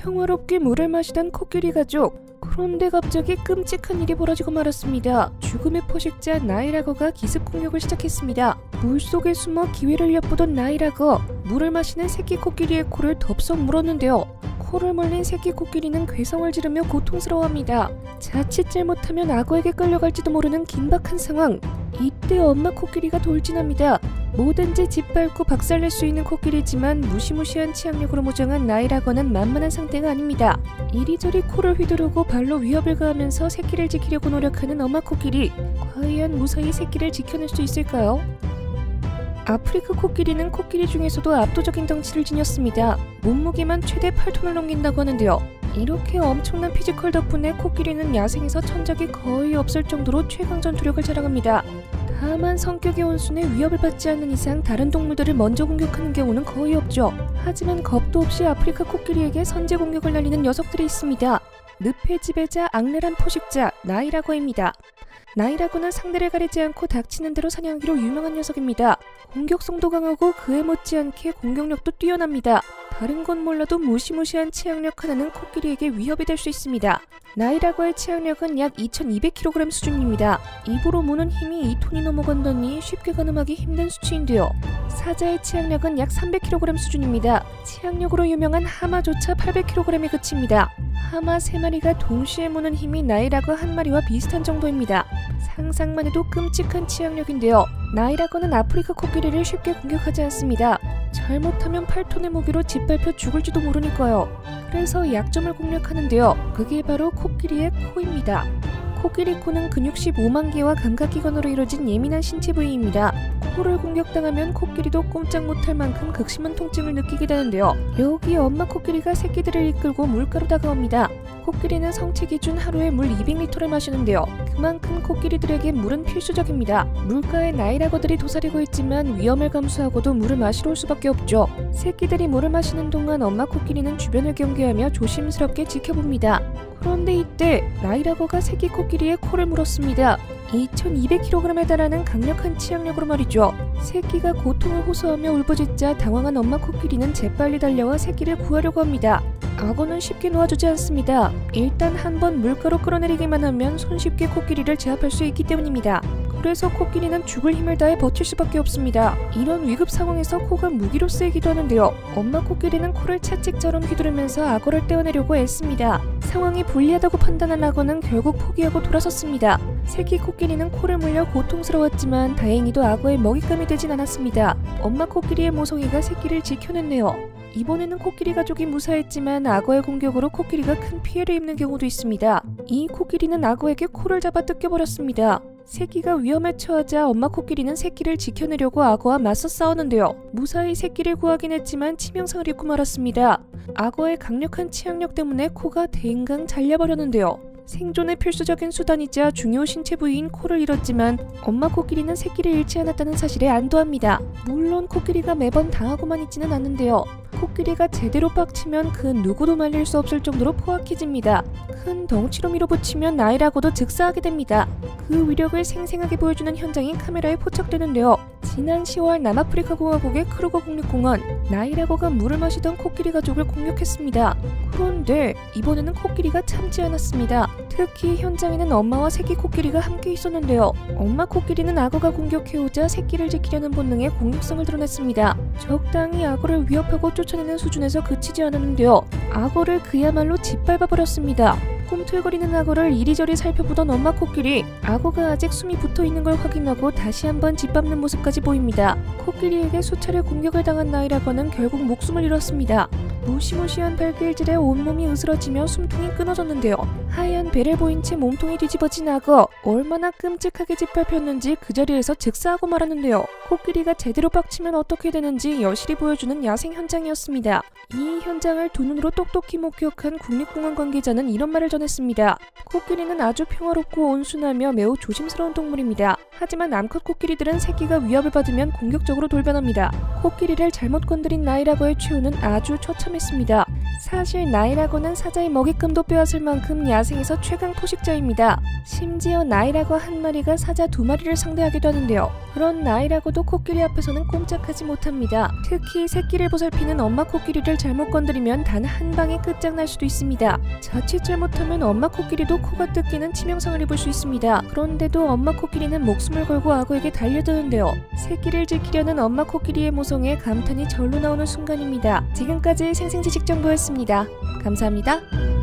평화롭게 물을 마시던 코끼리 가족. 그런데 갑자기 끔찍한 일이 벌어지고 말았습니다. 죽음의 포식자 나이라거가 기습 공격을 시작했습니다. 물속에 숨어 기회를 엿보던 나이라거, 물을 마시는 새끼 코끼리의 코를 덥석 물었는데요. 코를 물린 새끼 코끼리는 괴성을 지르며 고통스러워합니다. 자칫 잘못하면 악어에게 끌려갈지도 모르는 긴박한 상황. 이때 엄마 코끼리가 돌진합니다. 뭐든지 짓밟고 박살낼 수 있는 코끼리지만 무시무시한 치악력으로 무장한 나이라거는 만만한 상대가 아닙니다. 이리저리 코를 휘두르고 발로 위협을 가하면서 새끼를 지키려고 노력하는 엄마 코끼리. 과연 무사히 새끼를 지켜낼 수 있을까요? 아프리카 코끼리는 코끼리 중에서도 압도적인 덩치를 지녔습니다. 몸무게만 최대 8톤을 넘긴다고 하는데요. 이렇게 엄청난 피지컬 덕분에 코끼리는 야생에서 천적이 거의 없을 정도로 최강 전투력을 자랑합니다. 다만 성격의 온순해 위협을 받지 않는 이상 다른 동물들을 먼저 공격하는 경우는 거의 없죠. 하지만 겁도 없이 아프리카 코끼리에게 선제 공격을 날리는 녀석들이 있습니다. 늪의 지배자 악랄한 포식자 나이라거입니다. 나이라거는 상대를 가리지 않고 닥치는 대로 사냥하기로 유명한 녀석입니다. 공격성도 강하고 그에 못지않게 공격력도 뛰어납니다. 다른 건 몰라도 무시무시한 치악력 하나는 코끼리에게 위협이 될 수 있습니다. 나이라거의 치악력은 약 2200kg 수준입니다. 입으로 무는 힘이 2톤이 넘어간다니 쉽게 가늠하기 힘든 수치인데요. 사자의 치악력은 약 300kg 수준입니다. 치악력으로 유명한 하마조차 800kg에 그칩니다. 하마 3마리가 동시에 무는 힘이 나이라거 1마리와 비슷한 정도입니다. 상상만 해도 끔찍한 치악력인데요. 나이라거는 아프리카 코끼리를 쉽게 공격하지 않습니다. 잘못하면 8톤의 무기로 짓밟혀 죽을지도 모르니까요. 그래서 약점을 공략하는데요. 그게 바로 코끼리의 코입니다. 코끼리 코는 근육 15만 개와 감각기관으로 이루어진 예민한 신체 부위입니다. 코를 공격당하면 코끼리도 꼼짝 못할 만큼 극심한 통증을 느끼게 되는데요. 여기 엄마 코끼리가 새끼들을 이끌고 물가로 다가옵니다. 코끼리는 성체 기준 하루에 물 200리터를 마시는데요. 그만큼 코끼리들에게 물은 필수적입니다. 물가에 나이라거들이 도사리고 있지만 위험을 감수하고도 물을 마시러 올 수밖에 없죠. 새끼들이 물을 마시는 동안 엄마 코끼리는 주변을 경계하며 조심스럽게 지켜봅니다. 그런데 이때 나이라거가 새끼 코끼리의 코를 물었습니다. 2200kg에 달하는 강력한 치악력으로 말이죠. 새끼가 고통을 호소하며 울부짖자 당황한 엄마 코끼리는 재빨리 달려와 새끼를 구하려고 합니다. 악어는 쉽게 놓아주지 않습니다. 일단 한번 물가로 끌어내리기만 하면 손쉽게 코끼리를 제압할 수 있기 때문입니다. 그래서 코끼리는 죽을 힘을 다해 버틸 수밖에 없습니다. 이런 위급 상황에서 코가 무기로 쓰이기도 하는데요. 엄마 코끼리는 코를 채찍처럼 휘두르면서 악어를 떼어내려고 애씁니다. 상황이 불리하다고 판단한 악어는 결국 포기하고 돌아섰습니다. 새끼 코끼리는 코를 물려 고통스러웠지만 다행히도 악어의 먹잇감이 되진 않았습니다. 엄마 코끼리의 모성이가 새끼를 지켜냈네요. 이번에는 코끼리 가족이 무사했지만 악어의 공격으로 코끼리가 큰 피해를 입는 경우도 있습니다. 이 코끼리는 악어에게 코를 잡아 뜯겨버렸습니다. 새끼가 위험에 처하자 엄마 코끼리는 새끼를 지켜내려고 악어와 맞서 싸우는데요. 무사히 새끼를 구하긴 했지만 치명상을 입고 말았습니다. 악어의 강력한 치악력 때문에 코가 대인강 잘려버렸는데요. 생존의 필수적인 수단이자 중요 신체 부위인 코를 잃었지만 엄마 코끼리는 새끼를 잃지 않았다는 사실에 안도합니다. 물론 코끼리가 매번 당하고만 있지는 않는데요. 코끼리가 제대로 빡치면 그 누구도 말릴 수 없을 정도로 포악해집니다. 큰 덩치로 밀어붙이면 나이라고도 즉사하게 됩니다. 그 위력을 생생하게 보여주는 현장이 카메라에 포착되는데요. 지난 10월 남아프리카 공화국의 크루거 국립공원, 나이라고가 물을 마시던 코끼리 가족을 공격했습니다. 그런데 이번에는 코끼리가 참지 않았습니다. 특히 현장에는 엄마와 새끼 코끼리가 함께 있었는데요. 엄마 코끼리는 악어가 공격해오자 새끼를 지키려는 본능에 공격성을 드러냈습니다. 적당히 악어를 위협하고 쫓아내는 수준에서 그치지 않았는데요. 악어를 그야말로 짓밟아버렸습니다. 꿈틀거리는 악어를 이리저리 살펴보던 엄마 코끼리, 악어가 아직 숨이 붙어있는 걸 확인하고 다시 한번 짓밟는 모습까지 보입니다. 코끼리에게 수차례 공격을 당한 나이라거는 결국 목숨을 잃었습니다. 무시무시한 발길질에 온몸이 으스러지며 숨통이 끊어졌는데요. 하얀 배를 보인 채 몸통이 뒤집어진 악어, 얼마나 끔찍하게 짓밟혔는지 그 자리에서 즉사하고 말았는데요. 코끼리가 제대로 빡치면 어떻게 되는지 여실히 보여주는 야생 현장이었습니다. 이 현장을 두 눈으로 똑똑히 목격한 국립공원 관계자는 이런 말을 전했습니다. 코끼리는 아주 평화롭고 온순하며 매우 조심스러운 동물입니다. 하지만 암컷 코끼리들은 새끼가 위협을 받으면 공격적으로 돌변합니다. 코끼리를 잘못 건드린 나이라거의 최후는 아주 처참했습니다. 사실 나이라고는 사자의 먹잇감도 빼앗을 만큼 야생에서 최강 포식자입니다. 심지어 나이라고 한 마리가 사자 2마리를 상대하기도 하는데요. 그런 나이라고도 코끼리 앞에서는 꼼짝하지 못합니다. 특히 새끼를 보살피는 엄마 코끼리를 잘못 건드리면 단 한 방에 끝장날 수도 있습니다. 자칫 잘못하면 엄마 코끼리도 코가 뜯기는 치명상을 입을 수 있습니다. 그런데도 엄마 코끼리는 목숨을 걸고 악어에게 달려드는데요. 새끼를 지키려는 엄마 코끼리의 모성에 감탄이 절로 나오는 순간입니다. 지금까지 생생지식 정보였습니다. 감사합니다.